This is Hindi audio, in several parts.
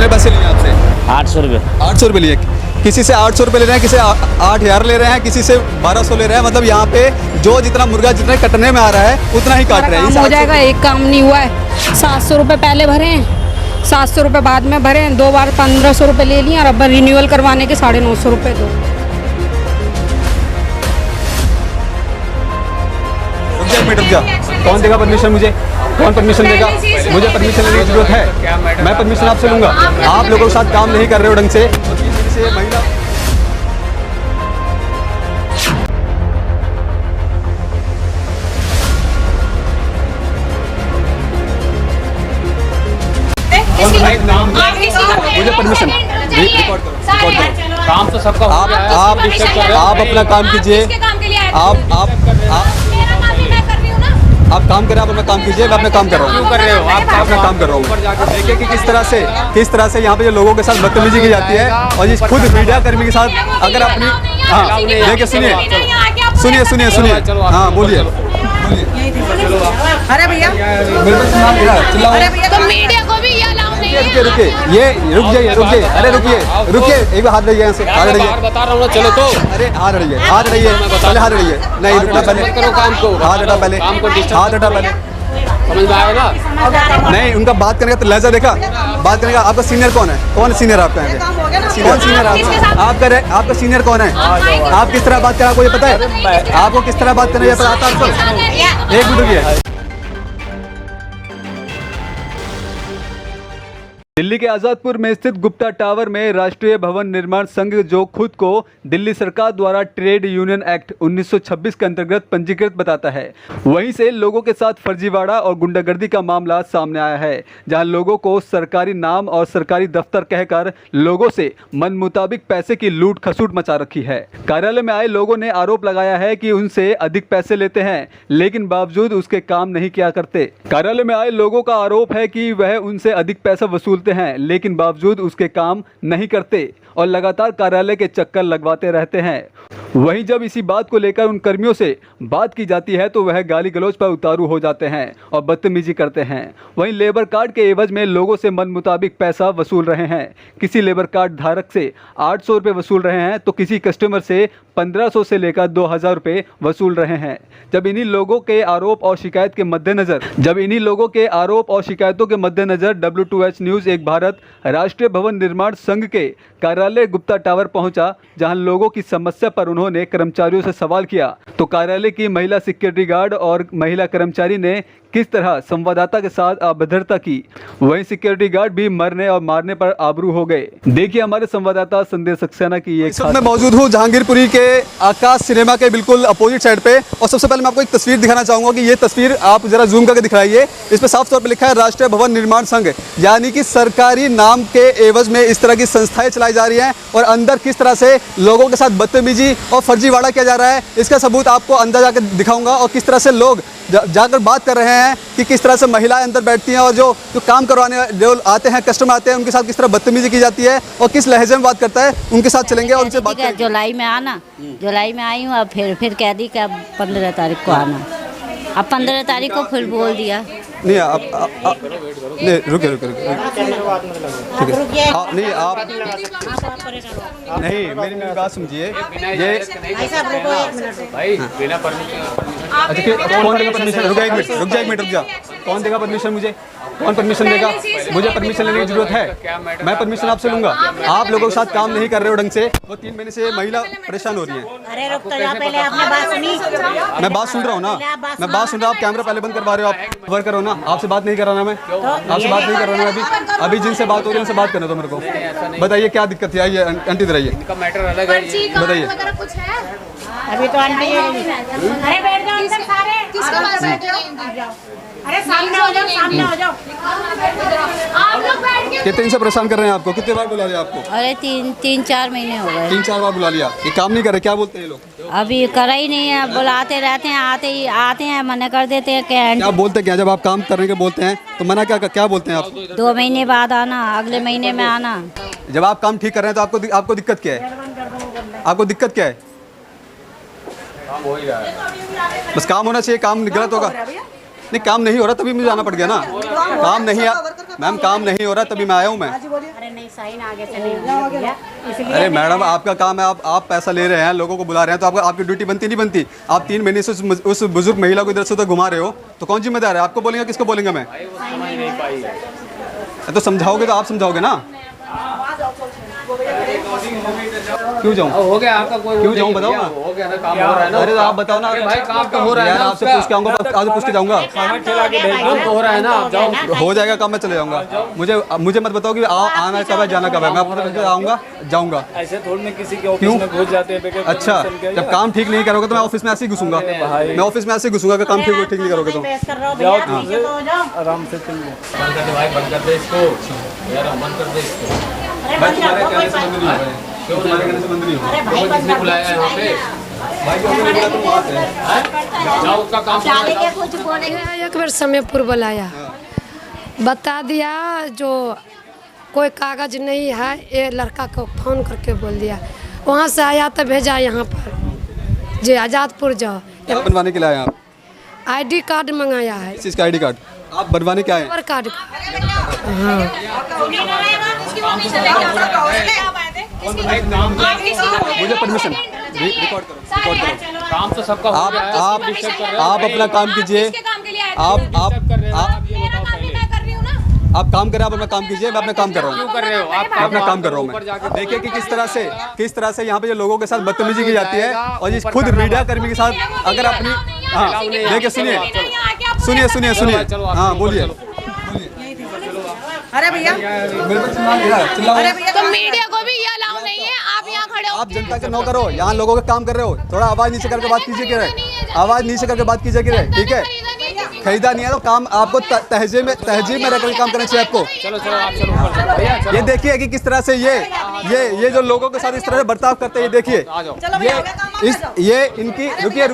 कितने पैसे लिए आपसे? 800 रुपये। 800 रुपये लिए। किसी से 800 रुपये ले रहे हैं, किसी 8000 ले रहे हैं, किसी से 1200 ले रहे हैं। मतलब यहाँ पे जो जितना मुर्गा जितने कटने में आ रहा है उतना ही काट रहे हैं। काम हो जाएगा, एक काम नहीं हुआ है। 700 रुपये पहले भरे हैं, 700 रुपये बाद में भरे हैं, 2 बार 1500 रुपये ले लिए और अब रिन्यूअल करवाने के 950 रुपये दो। रुक जा, कौन देगा परमिशन मुझे? कौन परमिशन देगा? मुझे परमिशन लेने की जरूरत है। मैं परमिशन आपसे लूंगा। आप लोगों के साथ काम नहीं कर रहे हो ढंग से। महिला मुझे परमिशन रिकॉर्ड करो। काम तो सबका आप अपना काम कीजिए। आप काम करें, आप अपना काम कीजिए। मैं अपना काम कर रहा हूँ। कर रहे हो आप अपना काम कर रहा हूँ। देखिए कि किस तरह से यहाँ पे जो लोगों के साथ बदतमीजी की जाती है और जिस खुद मीडिया कर्मी के साथ अगर अपनी देखिए सुनिए हाँ बोलिए। अरे भैया, अरे भैया तो मीडिया को भी ये अलाउ नहीं है। रुकिए, ये रुक जाइए। अरे रुकिए एक बार हाथ रहिए यहाँ से। हाथ रहिए, बता रहा हूँ ना, चलो तो। अरे हाथ रहिए पहले हाथ रहिए। नहीं रुकना पहले, करो काम को। हाथ हटा पहले, हाथ हटा पहले। समझ में आया ना? नहीं, उनका बात करने का तो लहजा देखा। बात करने का आपका सीनियर कौन है? कौन सीनियर आपका है? कौन सीनियर आपका सीनियर कौन है? आप किस तरह बात कर, आपको ये पता है? आपको किस तरह बात करना ये पता आता है आपको? एक मिनट रुकिए। दिल्ली के आज़ादपुर में स्थित गुप्ता टावर में राष्ट्रीय भवन निर्माण संघ, जो खुद को दिल्ली सरकार द्वारा ट्रेड यूनियन एक्ट 1926 के अंतर्गत पंजीकृत बताता है, वहीं से लोगों के साथ फर्जीवाड़ा और गुंडागर्दी का मामला सामने आया है, जहां लोगों को सरकारी नाम और सरकारी दफ्तर कहकर लोगों से मन मुताबिक पैसे की लूट खसूट मचा रखी है। कार्यालय में आए लोगों ने आरोप लगाया है कि उनसे अधिक पैसे लेते हैं, लेकिन बावजूद उसके काम नहीं किया करते। कार्यालय में आए लोगों का आरोप है कि वह उनसे अधिक पैसा वसूल हैं, लेकिन बावजूद उसके काम नहीं करते और लगातार कार्यालय के चक्कर लगवाते रहते हैं। वहीं जब इसी बात को लेकर उन कर्मियों से बात की जाती है तो वह गाली गलौज पर उतारू हो जाते हैं और बदतमीजी करते हैं। वहीं लेबर कार्ड के एवज में लोगों से मन मुताबिक पैसा वसूल रहे हैं। किसी लेबर कार्ड धारक से 800 रुपये वसूल रहे हैं तो किसी कस्टमर से 1500 से लेकर 2000 रुपये वसूल रहे हैं। जब इन्हीं लोगों के आरोप और शिकायत के मद्देनजर W2H न्यूज़ एक भारत राष्ट्रीय भवन निर्माण संघ के कार्यालय गुप्ता टावर पहुंचा, जहां लोगों की समस्या पर उन्होंने कर्मचारियों से सवाल किया तो कार्यालय की महिला सिक्योरिटी गार्ड और महिला कर्मचारी ने किस तरह संवाददाता के साथ अभद्रता की, वहीं सिक्योरिटी गार्ड भी मरने और मारने पर आबरू हो गए। देखिए हमारे संवाददाता संदेश सक्सेना की ये। मैं मौजूद हूँ जहांगीरपुरी के आकाश सिनेमा के बिल्कुल अपोजिट साइड पे और सबसे पहले मैं आपको एक तस्वीर दिखाना चाहूंगा कि ये तस्वीर आप जरा जूम करके दिखाइए। इस पर साफ तौर पर लिखा है राष्ट्रीय भवन निर्माण संघ, यानी कि सरकारी नाम के एवज में इस तरह की संस्थाएं चलाई जा रही हैं और अंदर किस तरह से लोगों के साथ बदतमीजी और फर्जीवाड़ा किया जा रहा है, इसका सबूत आपको अंदर जाकर दिखाऊंगा। और किस तरह से लोग जाकर बात कर रहे हैं कि किस तरह से महिलाएं अंदर बैठती हैं और जो काम करवाने जो आते हैं कस्टमर आते हैं उनके साथ किस तरह बदतमीजी की जाती है और किस लहजे में बात करता है, उनके साथ चलेंगे और उनसे बात करेंगे। जुलाई में आना, जुलाई में आई हूँ। अब फिर कह दी कि अब 15 तारीख को आना। अब 15 तारीख को फिर बोल दिया। नहीं आप नहीं रुके ठीक है। नहीं आप नहीं मेरी बात समझिए। ये भाई बिना परमिशन। कौन देगा परमिशन? रुक जा एक मिनट रुक जा। कौन देगा परमिशन मुझे? कौन परमिशन देगा? मुझे परमिशन लेने की जरूरत है। मैं परमिशन आपसे लूंगा। आप लोगों के साथ काम नहीं कर रहे हो ढंग से। वो 3 महीने से महिला परेशान हो रही है। अरे रुक तो जा, पहले आपने बात सुनी। मैं बात सुन रहा हूँ ना, मैं बात सुन रहा हूँ। आप कैमरा पहले बंद करवा रहे हो। आप वर्क करो ना। आपसे बात नहीं कर रहा ना मैं, आपसे बात नहीं कर रहा ना। अभी जिनसे बात हो रही है उनसे बात करना तो मेरे को बताइए क्या दिक्कत है। आइए आंटी इधर आइए। इनका मैटर अलग है, बताइए। अभी तो आंटी अरे बैठ जाओ अंदर सारे। किसका बात बैठ जाओ? अरे सामने हो जाओ, सामने हो जाओ। आप लोग बैठ के कितने दिन से परेशान कर रहे हैं आपको? कितने बार बुला लिया आपको? अरे 3-4 महीने हो गए। 3-4 बार बुला लिया। ये काम नहीं कर रहे, क्या बोलते हैं ये लोग? अभी करा ही नहीं है, बुलाते रहते हैं, आते हैं मना कर देते हैं। क्या बोलते क्या? जब आप काम करने के बोलते हैं तो मना क्या बोलते हैं आप? 2 महीने बाद आना, अगले महीने में आना। जब आप काम ठीक कर रहे हैं तो आपको दिक्कत क्या है? आपको दिक्कत क्या है? काम हो ही रहा है। बस काम होना चाहिए। काम गलत होगा? नहीं काम नहीं हो रहा तभी मुझे जाना पड़ गया ना। काम नहीं मैम, काम नहीं हो रहा तभी मैं आया हूँ। मैं नहीं साइन आगे से नहीं होगा भैया, इसलिए अरे मैडम, आपका काम है, आप पैसा ले रहे हैं, लोगों को बुला रहे हैं, तो आपकी ड्यूटी बनती नहीं बनती? आप 3 महीने से उस बुजुर्ग महिला को इधर से उधर घुमा रहे हो, तो कौन जिम्मेदार है? आपको बोलेंगे, किसको बोलेंगे? मैं तो समझाओगे तो आप समझाओगे ना। क्यों जाऊँ? हो गया आपका कोई, क्यों जाऊँ बताओ ना। हो गया ना, काम हो रहा है ना। अरे तो आप बताओ ना। भाई काम तो हो रहा है यार, ना, आपसे पूछ के आऊँगा, आज पूछ के जाऊँगा। काम तो हो रहा है ना, आप जाओ। हो जाएगा काम, मैं चले जाऊँगा। मुझे मत बताओ कि आना कब है, जाना कब है। मैं अपने आऊँगा, जाऊँगा। ऐसे थोड़ी ना किसी के ऑफिस में घुस जाते हैं। अच्छा, जब काम ठीक नहीं करोगे तो मैं ऑफिस में ऐसे ही घुसूंगा। मैं ऑफिस में ऐसे ही घुसूंगा अगर काम ठीक नहीं करोगे तो। आराम से चल जाओ। भाई बंद कर दे इसको यार, बंद कर दे इसको। भाई तुम्हारे कहने से बंद नहीं होगा, क्यों तुम्हारे कहने से बंद नहीं होगा? किसने बुलाया है यहाँ पे? भाई को हमने बोला तुम बात है। जाओ, उसका काम एक बार समयपुर बुलाया, बता दिया जो कोई कागज नहीं है, ये लड़का को फोन करके बोल दिया। वहाँ से आया तो भेजा यहाँ पर जे आज़ादपुर जाओ। क्या बनवाने के लिए आए आप? आईडी कार्ड मंगाया है। इस चीज़ का आईडी कार्ड आप बनवाने क्या आए? Labour card. मुझे परमिशन रिकॉर्ड करो। काम तो सबका हो गया है। आप अपना काम कीजिए। आप काम करें, आप अपना काम कीजिए। मैं अपना काम कर रहा हूँ। क्यों कर रहे हो आप? मैं अपना काम कर रहा हूँ। मैं देखिए कि किस तरह से यहाँ पे जो लोगों के साथ बदतमीजी की जाती है, और ये खुद मीडिया कर्मी के साथ अगर अपनी, हाँ देखिए, सुनिए। हाँ बोलिए। अरे भैया, चिल्लाओ। तो मीडिया को भी ये अलाउ नहीं है, आप यहाँ खड़े हो। आप जनता के नौकर हो, यहाँ लोगों का काम कर रहे हो, थोड़ा आवाज नीचे करके बात कीजिए। आवाज नीचे करके बात कीजिए। ठीक है, खरीदा नहीं है तो काम आपको तहजीब में रहकर काम करना चाहिए आपको। चलो आप चलो ऊपर भैया। ये देखिए कि किस तरह से ये जो लोगों के साथ इस तरह से बर्ताव करते हैं, ये देखिए। ये इनकी रुकिए, ये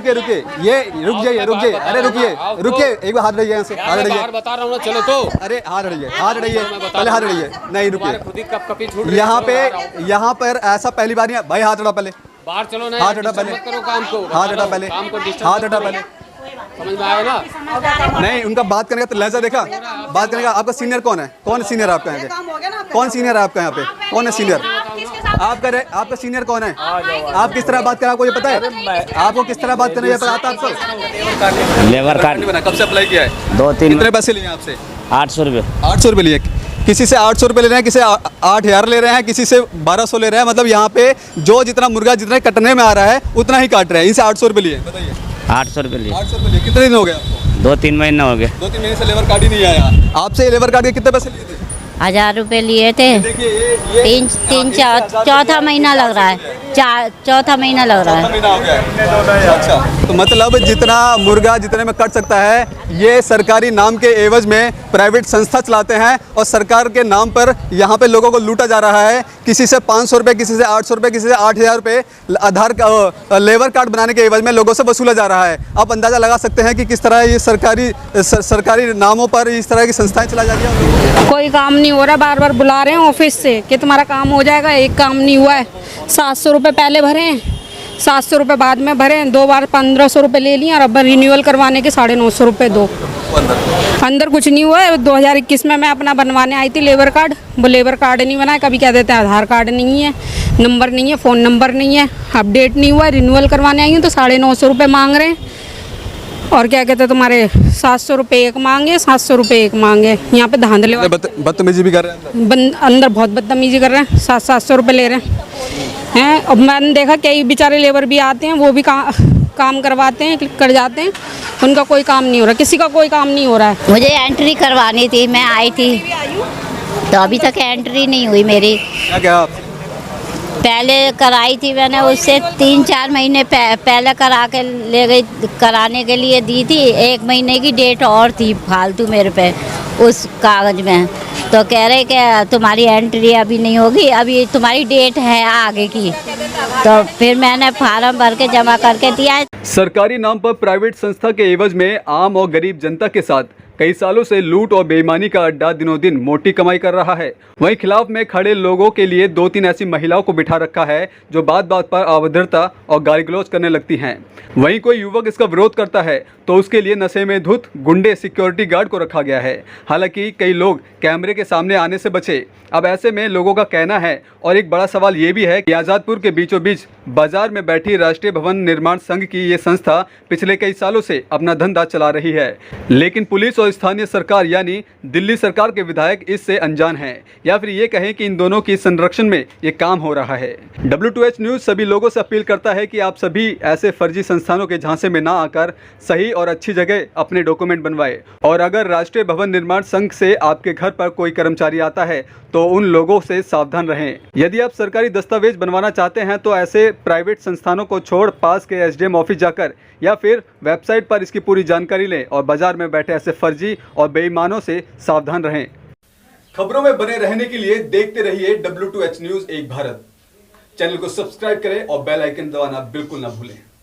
रुक जाइए। अरे रुकिए, एक बार हाथ रहिए यहाँ से। हाथ रहिए, बता रहा हूँ ना, चलो तो। अरे हाथ रहिए, पहले हाथ रहिए। नहीं रुकिए, खुद ही कपकपी छूट रही है। यहाँ पर ऐसा पहली बार नहीं है। भाई हाथ हटा पहले, बाहर चलो ना, हाथ हटा पहले, करो काम को। हाथ हटा पहले, काम को हाथ हटा पहले। समझ में आया ना? नहीं, उनका बात करने का तो लहजा देखा। बात करने का आपका सीनियर कौन है? कौन सीनियर है आपका यहाँ पे? कौन सीनियर है आपका यहाँ पे? कौन है सीनियर? आपका सीनियर कौन है? आप किस तरह बात करें, आपको ये पता है? आपको किस तरह बात करना ये पता आता है आपको? लेबर कार्ड बना, कब से अप्लाई किया है? 2-3। कितने पैसे लिए आपसे? 800 रुपये। 800 रुपये लिए। किसी से 800 रुपये ले रहे हैं, किसी 8000 ले रहे हैं, किसी से 1200 ले रहे हैं। मतलब यहाँ पे जो जितना मुर्गा जितना कटने में आ रहा है उतना ही काट रहे हैं। इनसे 800 रुपये लिए। बताइए, 800 रुपये लिए। 800 रुपये लिए। कितने दिन हो गए आपको? 2-3 महीने हो गए। 2-3 महीने से लेबर कार्ड ही नहीं आया। आपसे लेबर कार्ड के कितने पैसे लिए थे? 1000 रुपये लिए थे। चौथा महीना लग रहा है। चौथा महीना लग रहा है। महीना हो गया है। अच्छा, तो मतलब जितना मुर्गा जितने में कट सकता है, ये सरकारी नाम के एवज में प्राइवेट संस्था चलाते हैं, और सरकार के नाम पर यहाँ पे लोगों को लूटा जा रहा है। किसी से 500 रुपये, किसी से 800 रुपये, किसी से 8000 रुपये लेबर कार्ड बनाने के एवज में लोगों से वसूला जा रहा है। आप अंदाज़ा लगा सकते हैं कि किस तरह ये सरकारी नामों पर इस तरह की संस्थाएं चलाई जा रही हैं। कोई काम नहीं हो रहा, बार बार बुला रहे हैं ऑफिस से कि तुम्हारा काम हो जाएगा। एक काम नहीं हुआ है। 700 रुपये पहले भरे हैं, 700 रुपये बाद में भरे हैं। 2 बार 1500 रुपये ले लिए, और अब रिन्यूअल करवाने के 950 रुपये दो। अंदर कुछ नहीं हुआ है। 2021 में मैं अपना बनवाने आई थी लेबर कार्ड, वो लेबर कार्ड नहीं बना है। कभी कह देते हैं आधार कार्ड नहीं है, नंबर नहीं है, फ़ोन नंबर नहीं है, अपडेट नहीं हुआ है। रिन्यूअल करवाने आई हूँ तो 950 रुपये मांग रहे हैं। और क्या कहते हैं, तुम्हारे 700 रुपये एक मांगे, 700 रुपये एक मांगे। यहाँ पे धांधले बदतमीजी भी कर रहे हैं अंदर बहुत बदतमीजी कर रहे हैं। 700 रुपये ले रहे हैं। अब मैंने देखा कई बेचारे लेबर भी आते हैं, वो भी काम करवाते हैं, क्लिक कर जाते हैं। उनका कोई काम नहीं हो रहा, किसी का कोई काम नहीं हो रहा है। मुझे एंट्री करवानी थी, मैं आई थी तो अभी तक एंट्री नहीं हुई मेरी। क्या पहले कराई थी मैंने, उससे 3-4 महीने पहले करा के ले गई, कराने के लिए दी थी। 1 महीने की डेट और थी फालतू मेरे पे उस कागज में। तो कह रहे कि तुम्हारी एंट्री अभी नहीं होगी, अभी तुम्हारी डेट है आगे की। तो फिर मैंने फार्म भर के जमा करके दिया है। सरकारी नाम पर प्राइवेट संस्था के एवज में आम और गरीब जनता के साथ कई सालों से लूट और बेईमानी का अड्डा दिनों दिन मोटी कमाई कर रहा है। वहीं खिलाफ में खड़े लोगों के लिए 2-3 ऐसी महिलाओं को बिठा रखा है जो बात बात पर अभद्रता और गाली गलौज करने लगती हैं। वहीं कोई युवक इसका विरोध करता है तो उसके लिए नशे में धुत गुंडे सिक्योरिटी गार्ड को रखा गया है। हालांकि कई लोग कैमरे के सामने आने से बचे। अब ऐसे में लोगों का कहना है और एक बड़ा सवाल ये भी है कि आज़ादपुर के बीचों बीच बाजार में बैठी राष्ट्रीय भवन निर्माण संघ की ये संस्था पिछले कई सालों से अपना धंधा चला रही है, लेकिन पुलिस और स्थानीय सरकार यानी दिल्ली सरकार के विधायक इससे अनजान हैं, या फिर ये कहें कि इन दोनों की संरक्षण में ये काम हो रहा है। W2H न्यूज़ सभी लोगों से अपील करता है कि आप सभी ऐसे फर्जी संस्थानों के झांसे में ना आकर सही और अच्छी जगह अपने डॉक्यूमेंट बनवाएं। और अगर राष्ट्रीय भवन निर्माण संघ से आपके घर पर कोई कर्मचारी आता है तो उन लोगों से सावधान रहें। यदि आप सरकारी दस्तावेज बनवाना चाहते हैं तो ऐसे प्राइवेट संस्थानों को छोड़ पास के SDM ऑफिस जाकर या फिर वेबसाइट पर इसकी पूरी जानकारी लें और बाजार में बैठे ऐसे फर्जी और बेईमानों से सावधान रहें। खबरों में बने रहने के लिए देखते रहिए W2H न्यूज़ एक भारत। चैनल को सब्सक्राइब करें और बेल आइकन दबाना बिल्कुल ना भूलें।